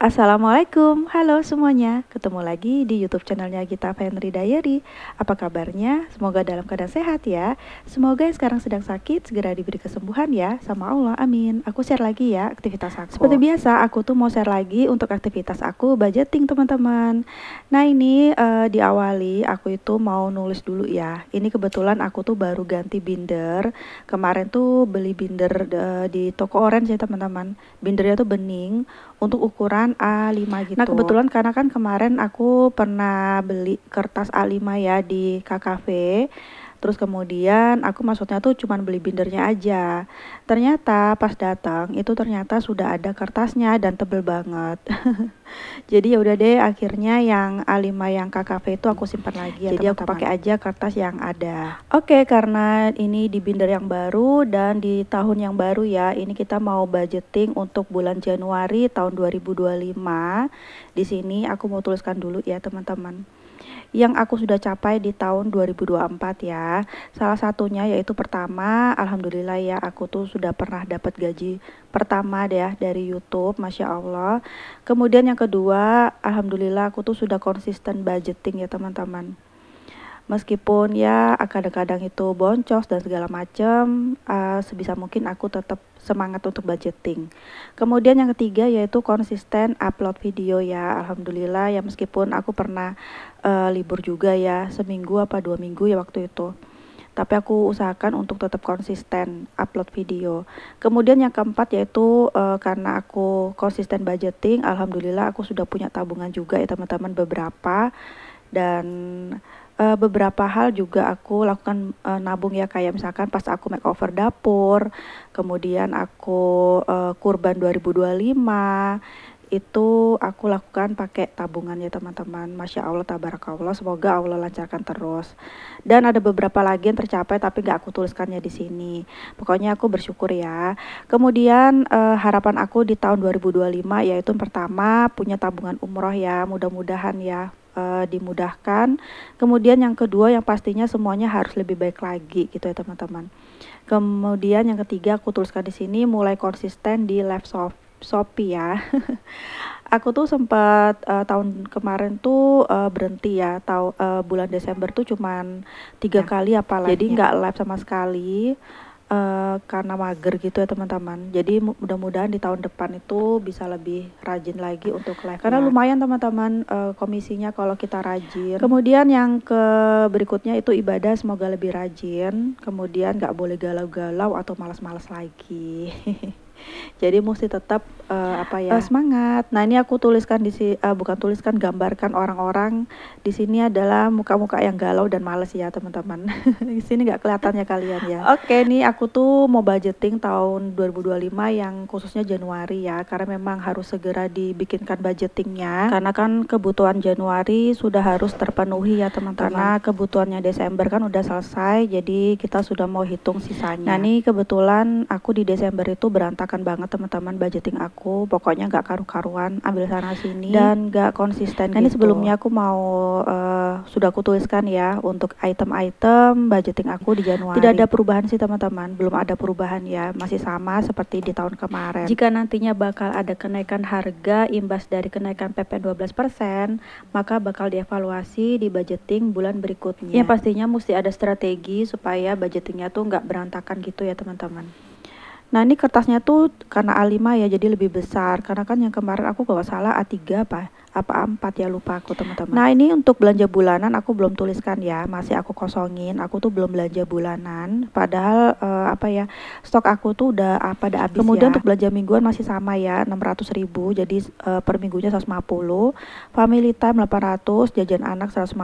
Assalamualaikum, halo semuanya. Ketemu lagi di YouTube channelnya Gita Fenri Diary. Apa kabarnya? Semoga dalam keadaan sehat ya. Semoga yang sekarang sedang sakit segera diberi kesembuhan ya, sama Allah, amin. Aku share lagi ya aktivitas aku. Seperti biasa, aku tuh mau share lagi untuk aktivitas aku budgeting teman-teman. Nah ini diawali aku itu mau nulis dulu ya. Ini kebetulan aku tuh baru ganti binder. Kemarin tuh beli binder di toko orange ya teman-teman. Bindernya tuh bening untuk ukuran A5 gitu. Nah kebetulan karena kan kemarin aku pernah beli kertas A5 ya di KKV. Terus kemudian aku maksudnya tuh cuman beli bindernya aja. Ternyata pas datang itu ternyata sudah ada kertasnya dan tebel banget. Jadi ya udah deh, akhirnya yang A5 yang KKV itu aku simpan lagi ya. Jadi aku pakai aja kertas yang ada. Oke, karena ini di binder yang baru dan di tahun yang baru ya. Ini kita mau budgeting untuk bulan Januari tahun 2025. Di sini aku mau tuliskan dulu ya teman-teman yang aku sudah capai di tahun 2024 ya. Salah satunya yaitu pertama, alhamdulillah ya, aku tuh sudah pernah dapat gaji pertama deh ya dari YouTube, Masya Allah. Kemudian yang kedua, alhamdulillah aku tuh sudah konsisten budgeting ya teman-teman. Meskipun ya kadang-kadang itu boncos dan segala macam, sebisa mungkin aku tetap semangat untuk budgeting. Kemudian yang ketiga yaitu konsisten upload video ya. Alhamdulillah ya, meskipun aku pernah libur juga ya, seminggu apa 2 minggu ya waktu itu. Tapi aku usahakan untuk tetap konsisten upload video. Kemudian yang keempat yaitu karena aku konsisten budgeting, alhamdulillah aku sudah punya tabungan juga ya teman-teman, beberapa. Dan beberapa hal juga aku lakukan nabung ya, kayak misalkan pas aku makeover dapur, kemudian aku kurban 2025 itu aku lakukan pakai tabungan ya teman-teman. Masya Allah, tabarakallah, semoga Allah lancarkan terus. Dan ada beberapa lagi yang tercapai tapi nggak aku tuliskannya di sini. Pokoknya aku bersyukur ya. Kemudian harapan aku di tahun 2025 yaitu pertama punya tabungan umroh ya, mudah-mudahan ya dimudahkan. Kemudian yang kedua yang pastinya semuanya harus lebih baik lagi gitu ya teman-teman. Kemudian yang ketiga aku tuliskan di sini mulai konsisten di live Shopee ya. Aku tuh sempat tahun kemarin tuh berhenti ya, bulan Desember tuh cuman 3 kali apa live, jadi nggak live sama sekali. Karena mager gitu ya teman-teman. Jadi mudah-mudahan di tahun depan itu bisa lebih rajin lagi untuk live, karena lumayan teman-teman komisinya kalau kita rajin. Kemudian yang berikutnya itu ibadah, semoga lebih rajin. Kemudian nggak boleh galau-galau atau malas-malas lagi. Jadi mesti tetap semangat. Nah ini aku tuliskan di sini, bukan tuliskan, gambarkan orang-orang di sini adalah muka-muka yang galau dan males ya teman-teman. Di sini nggak kelihatannya kalian ya. Oke, nih aku tuh mau budgeting tahun 2025 yang khususnya Januari ya, karena memang harus segera dibikinkan budgetingnya. Karena kan kebutuhan Januari sudah harus terpenuhi ya teman-teman. Karena kebutuhannya Desember kan udah selesai, jadi kita sudah mau hitung sisanya. Nah ini kebetulan aku di Desember itu berantakan banget teman-teman budgeting aku, pokoknya nggak karu-karuan, ambil sana sini dan nggak konsisten. Nah ini sebelumnya aku mau sudah aku tuliskan ya untuk item-item budgeting aku di Januari. Tidak ada perubahan sih teman-teman, belum ada perubahan ya, masih sama seperti di tahun kemarin. Jika nantinya bakal ada kenaikan harga imbas dari kenaikan PPN 12%, maka bakal dievaluasi di budgeting bulan berikutnya. Ya pastinya mesti ada strategi supaya budgetingnya tuh nggak berantakan gitu ya teman-teman. Nah ini kertasnya tuh karena A5 ya, jadi lebih besar. Karena kan yang kemarin aku kalau salah A3 apa A4 ya, lupa aku teman-teman. Nah ini untuk belanja bulanan aku belum tuliskan ya, masih aku kosongin. Aku tuh belum belanja bulanan, padahal stok aku tuh udah pada habis. Kemudian ya, untuk belanja mingguan masih sama ya, 600.000, jadi per minggunya 150, family time 800, jajan anak 150.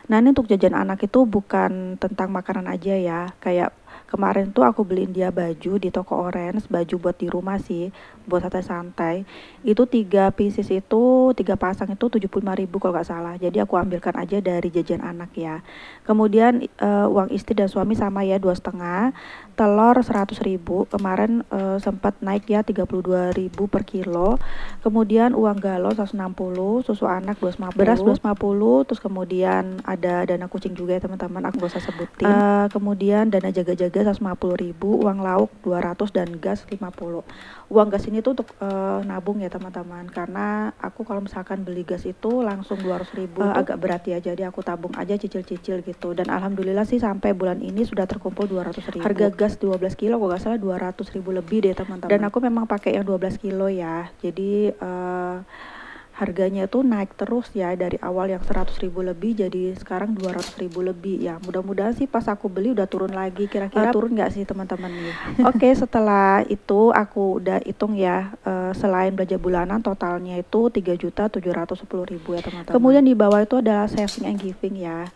Nah ini untuk jajan anak itu bukan tentang makanan aja ya, kayak kemarin tuh aku beliin dia baju di toko orange, baju buat di rumah sih, buat santai-santai. Itu 3 pieces itu, 3 pasang itu 75.000 kalau nggak salah. Jadi aku ambilkan aja dari jajan anak ya. Kemudian uang istri dan suami sama ya, 2,5. telur 100.000, kemarin sempat naik ya 32.000 per kilo. Kemudian uang galon 160, susu anak 250, beras 250, terus kemudian ada dana kucing juga ya teman-teman, aku gak usah sebutin. Kemudian dana jaga-jaga 150.000, uang lauk 200 dan gas 50. Uang gas ini tuh untuk nabung ya teman-teman, karena aku kalau misalkan beli gas itu langsung 200.000 agak berat ya, jadi aku tabung aja cicil-cicil gitu. Dan alhamdulillah sih sampai bulan ini sudah terkumpul 200.000. Harga gas 12 kilo kalau nggak salah 200.000 lebih deh teman-teman. Dan aku memang pakai yang 12 kilo ya, jadi harganya itu naik terus ya, dari awal yang 100.000 lebih jadi sekarang 200.000 lebih ya. Mudah-mudahan sih pas aku beli udah turun lagi, kira-kira turun nggak sih teman-teman nih? Oke, setelah itu aku udah hitung ya, selain belanja bulanan totalnya itu 3.710.000 ya teman-teman. Kemudian di bawah itu adalah saving and giving ya.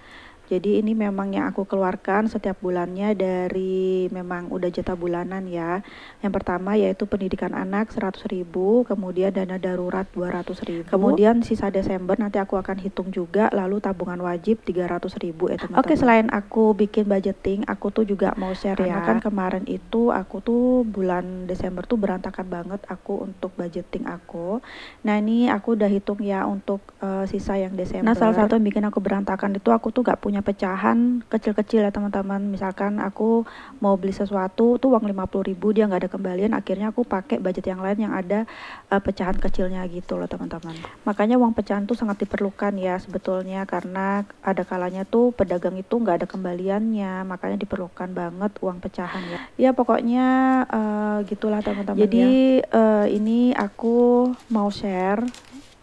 Jadi ini memang yang aku keluarkan setiap bulannya dari memang udah jatah bulanan ya. Yang pertama yaitu pendidikan anak 100.000, kemudian dana darurat 200.000. Kemudian sisa Desember nanti aku akan hitung juga, lalu tabungan wajib 300.000 ya teman-teman. Oke, selain aku bikin budgeting, aku tuh juga mau share ya. Kan kemarin itu aku tuh bulan Desember tuh berantakan banget aku untuk budgeting aku. Nah ini aku udah hitung ya untuk sisa yang Desember. Nah salah satu yang bikin aku berantakan itu aku tuh gak punya pecahan kecil-kecil ya teman-teman. Misalkan aku mau beli sesuatu tuh uang 50.000 dia nggak ada kembalian, akhirnya aku pakai budget yang lain yang ada pecahan kecilnya gitu loh teman-teman. Makanya uang pecahan tuh sangat diperlukan ya sebetulnya, karena ada kalanya tuh pedagang itu nggak ada kembaliannya, makanya diperlukan banget uang pecahan ya. Ya pokoknya gitulah teman-teman. Jadi ini aku mau share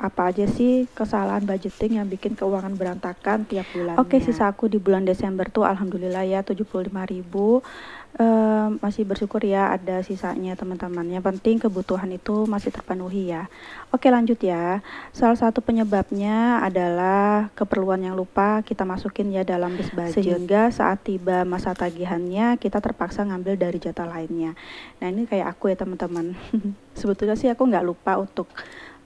apa aja sih kesalahan budgeting yang bikin keuangan berantakan tiap bulannya. Oke, sisa aku di bulan Desember tuh alhamdulillah ya 75.000. Masih bersyukur ya ada sisanya teman-teman. Yang penting kebutuhan itu masih terpenuhi ya. Oke, lanjut ya. Salah satu penyebabnya adalah keperluan yang lupa kita masukin ya dalam list budget, sehingga saat tiba masa tagihannya kita terpaksa ngambil dari jatah lainnya. Nah ini kayak aku ya teman-teman. Sebetulnya sih aku nggak lupa untuk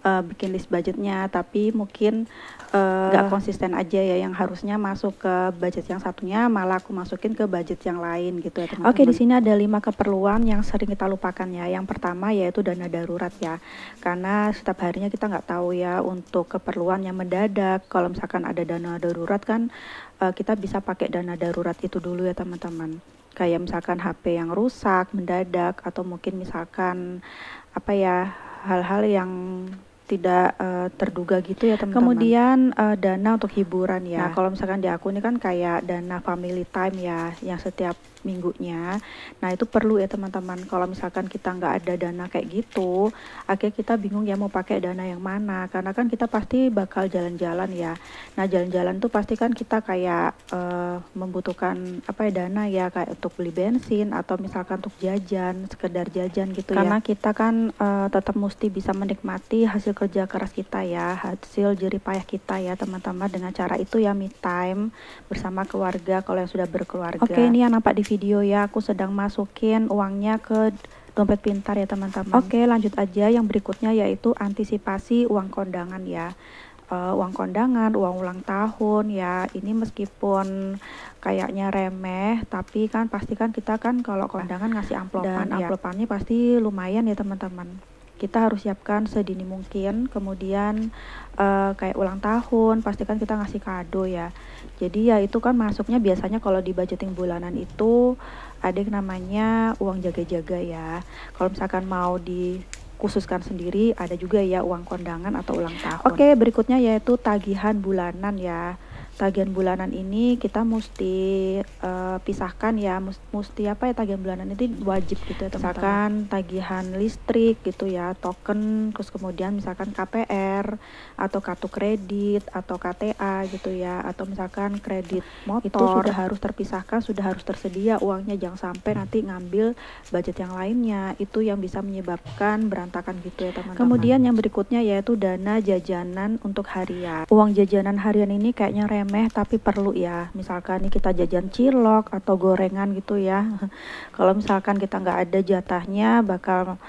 bikin list budgetnya, tapi mungkin nggak konsisten aja ya, yang harusnya masuk ke budget yang satunya malah aku masukin ke budget yang lain gitu ya teman-teman. Oke, di sini ada 5 keperluan yang sering kita lupakan ya. Yang pertama yaitu dana darurat ya, karena setiap harinya kita nggak tahu ya untuk keperluan yang mendadak. Kalau misalkan ada dana darurat kan kita bisa pakai dana darurat itu dulu ya teman-teman. Kayak misalkan HP yang rusak mendadak, atau mungkin misalkan apa ya, hal-hal yang tidak terduga gitu ya teman-teman. Kemudian dana untuk hiburan ya. Nah kalau misalkan di aku ini kan kayak dana family time ya, yang setiap minggunya. Nah itu perlu ya teman-teman. Kalau misalkan kita nggak ada dana kayak gitu, akhirnya kita bingung ya mau pakai dana yang mana, karena kan kita pasti bakal jalan-jalan ya. Nah jalan-jalan tuh pasti kan kita kayak membutuhkan apa ya, dana ya, kayak untuk beli bensin atau misalkan untuk jajan, sekedar jajan gitu ya. Karena kita kan tetap mesti bisa menikmati hasil kerja keras kita ya, hasil jerih payah kita ya teman-teman, dengan cara itu ya me time bersama keluarga kalau yang sudah berkeluarga. Oke, ini yang nampak di video ya, aku sedang masukin uangnya ke dompet pintar ya teman-teman. Oke, lanjut aja yang berikutnya yaitu antisipasi uang kondangan ya. Uang kondangan, uang ulang tahun ya, ini meskipun kayaknya remeh, tapi kan pasti kan kita kan kalau kondangan ngasih amplopan, dan amplopannya pasti lumayan ya teman-teman. Kita harus siapkan sedini mungkin. Kemudian kayak ulang tahun pasti kan kita ngasih kado ya, jadi ya itu kan masuknya biasanya kalau di budgeting bulanan itu ada yang namanya uang jaga-jaga ya. Kalau misalkan mau dikhususkan sendiri ada juga ya uang kondangan atau ulang tahun. Oke, berikutnya yaitu tagihan bulanan ya. Tagihan bulanan ini kita mesti pisahkan ya, mesti apa ya, tagihan bulanan itu wajib gitu ya teman-teman. Misalkan tagihan listrik gitu ya, token, terus kemudian misalkan KPR atau kartu kredit atau KTA gitu ya, atau misalkan kredit motor, itu sudah harus terpisahkan, sudah harus tersedia uangnya, jangan sampai nanti ngambil budget yang lainnya, itu yang bisa menyebabkan berantakan gitu ya teman-teman. Kemudian yang berikutnya yaitu dana jajanan untuk harian. Uang jajanan harian ini kayaknya remeh tapi perlu ya. Misalkan nih kita jajan cilok atau gorengan gitu ya. Kalau misalkan kita nggak ada jatahnya bakal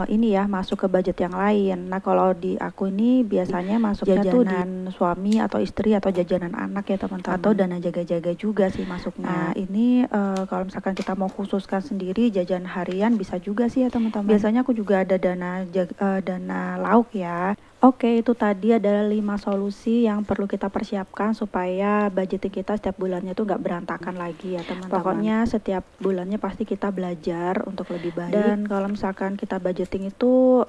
ini ya masuk ke budget yang lain. Nah kalau di aku ini biasanya masuknya tuh jajanan suami atau istri atau jajanan anak ya teman-teman, atau dana jaga-jaga juga sih masuknya. Nah ini kalau misalkan kita mau khususkan sendiri jajan harian bisa juga sih ya teman-teman. Biasanya aku juga ada dana lauk ya. Oke, itu tadi adalah 5 solusi yang perlu kita persiapkan supaya budgeting kita setiap bulannya tuh nggak berantakan lagi ya teman-teman. Pokoknya setiap bulannya pasti kita belajar untuk lebih baik. Dan kalau misalkan kita budgeting itu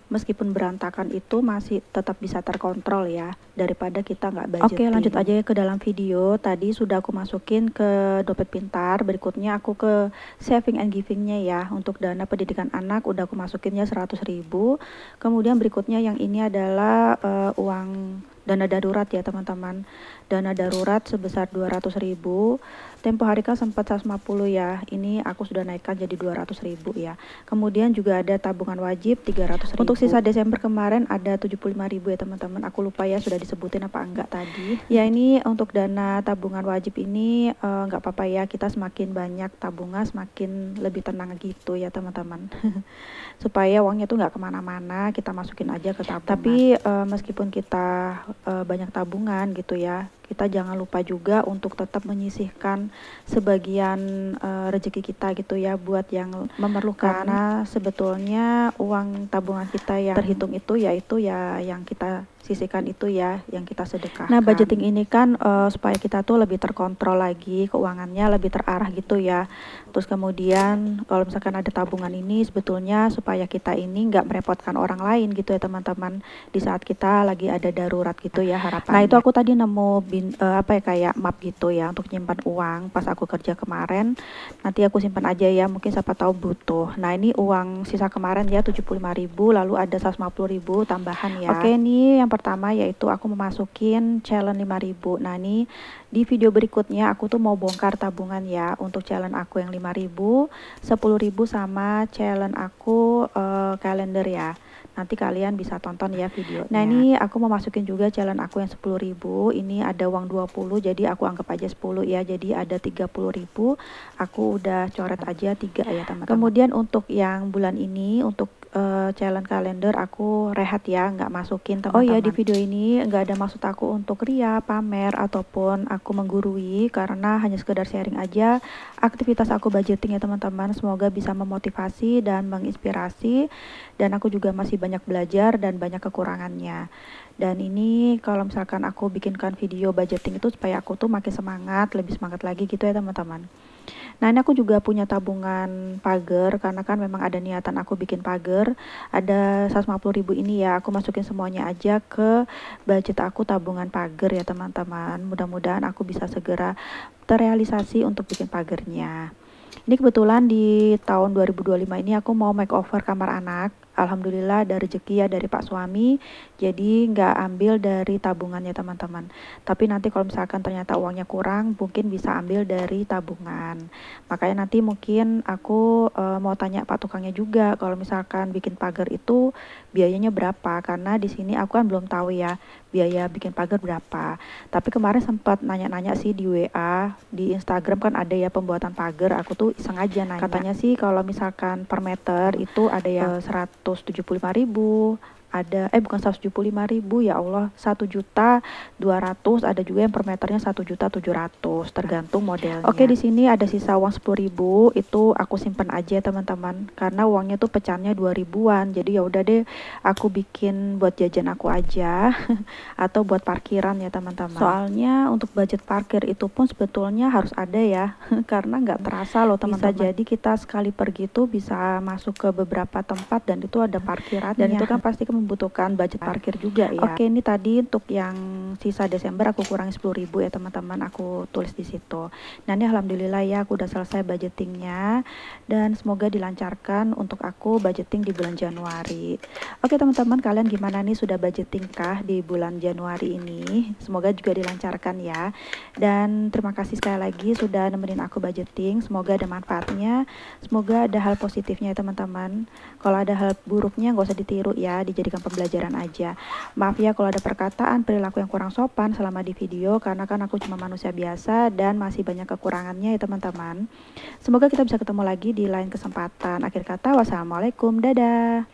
meskipun berantakan itu masih tetap bisa terkontrol ya, daripada kita nggak budgeting. Oke, lanjut aja ya ke dalam video. Tadi sudah aku masukin ke dompet pintar, berikutnya aku ke saving and givingnya ya. Untuk dana pendidikan anak udah aku masukinnya 100.000. Kemudian berikutnya yang ini adalah uang dana darurat ya teman-teman. Dana darurat sebesar 200.000. Tempo hari kan sempat 150 ya. Ini aku sudah naikkan jadi 200.000 ya. Kemudian juga ada tabungan wajib 300.000. Untuk sisa Desember kemarin ada 75.000 ya teman-teman. Aku lupa ya sudah disebutin apa enggak tadi. Ya ini untuk dana tabungan wajib ini enggak apa-apa ya. Kita semakin banyak tabungan semakin lebih tenang gitu ya teman-teman. Supaya uangnya tuh nggak kemana-mana, kita masukin aja ke tabungan. Tapi meskipun kita banyak tabungan gitu ya, kita jangan lupa juga untuk tetap menyisihkan sebagian rezeki kita gitu ya buat yang memerlukan. Karena sebetulnya uang tabungan kita yang terhitung itu yaitu ya yang kita sisihkan itu ya yang kita sedekahkan. Nah budgeting ini kan supaya kita tuh lebih terkontrol lagi keuangannya, lebih terarah gitu ya. Terus kemudian kalau misalkan ada tabungan ini sebetulnya supaya kita ini nggak merepotkan orang lain gitu ya teman-teman, di saat kita lagi ada darurat gitu ya harapannya. Nah itu aku tadi nemu kayak map gitu ya untuk nyimpan uang pas aku kerja kemarin. Nanti aku simpan aja ya, mungkin siapa tahu butuh. Nah ini uang sisa kemarin ya 75.000, lalu ada 150.000 tambahan ya. Oke, ini yang pertama yaitu aku memasukin challenge 5.000. Nah ini di video berikutnya aku tuh mau bongkar tabungan ya untuk challenge aku yang 5.000, 10.000 sama challenge aku kalender ya. Nanti kalian bisa tonton ya videonya. Nah ini aku mau masukin juga challenge aku yang 10.000. Ini ada uang 20, jadi aku anggap aja 10 ya. Jadi ada 30.000. Aku udah coret aja 3 ya teman-teman. Kemudian untuk yang bulan ini untuk challenge kalender aku rehat ya, nggak masukin teman-teman. Oh ya, di video ini nggak ada maksud aku untuk ria, pamer ataupun aku menggurui, karena hanya sekedar sharing aja aktivitas aku budgeting ya teman-teman. Semoga bisa memotivasi dan menginspirasi, dan aku juga masih banyak belajar dan banyak kekurangannya. Dan ini kalau misalkan aku bikinkan video budgeting itu supaya aku tuh makin semangat, lebih semangat lagi gitu ya teman-teman. Nah ini aku juga punya tabungan pagar, karena kan memang ada niatan aku bikin pagar. Ada 150.000 ini ya, aku masukin semuanya aja ke budget aku tabungan pagar ya teman-teman. Mudah-mudahan aku bisa segera terrealisasi untuk bikin pagarnya. Ini kebetulan di tahun 2025 ini aku mau makeover kamar anak. Alhamdulillah ada rezeki ya dari Pak suami, jadi nggak ambil dari tabungannya teman-teman. Tapi nanti kalau misalkan ternyata uangnya kurang, mungkin bisa ambil dari tabungan. Makanya nanti mungkin aku mau tanya Pak tukangnya juga, kalau misalkan bikin pagar itu biayanya berapa, karena di sini aku kan belum tahu ya biaya bikin pagar berapa. Tapi kemarin sempat nanya-nanya sih di WA, di Instagram kan ada ya pembuatan pagar, aku tuh iseng aja nanya. Katanya sih kalau misalkan per meter itu ada yang 175.000, ada bukan 175.000 ya Allah, 1.200.000, ada juga yang per meternya 1.700.000 tergantung modelnya. Oke, di sini ada sisa uang 10.000, itu aku simpen aja teman-teman, karena uangnya tuh pecahannya 2.000-an. Jadi ya udah deh aku bikin buat jajan aku aja atau buat parkiran ya teman-teman. Soalnya untuk budget parkir itu pun sebetulnya harus ada ya karena nggak terasa loh teman-teman. Bisa jadi kita sekali pergi tuh bisa masuk ke beberapa tempat dan itu ada parkirannya, dan itu kan pasti membutuhkan budget parkir juga ya. Oke, ini tadi untuk yang sisa Desember aku kurangi 10.000 ya teman-teman, aku tulis di situ. Nah ini alhamdulillah ya aku udah selesai budgetingnya, dan semoga dilancarkan untuk aku budgeting di bulan Januari. Oke teman-teman, kalian gimana nih, sudah budgeting kah di bulan Januari ini? Semoga juga dilancarkan ya. Dan terima kasih sekali lagi sudah nemenin aku budgeting, semoga ada manfaatnya, semoga ada hal positifnya ya teman-teman. Kalau ada hal buruknya nggak usah ditiru ya, dijadikan dijadikan pembelajaran aja. Maaf ya kalau ada perkataan perilaku yang kurang sopan selama di video, karena kan aku cuma manusia biasa dan masih banyak kekurangannya ya teman-teman. Semoga kita bisa ketemu lagi di lain kesempatan. Akhir kata, wassalamualaikum, dadah.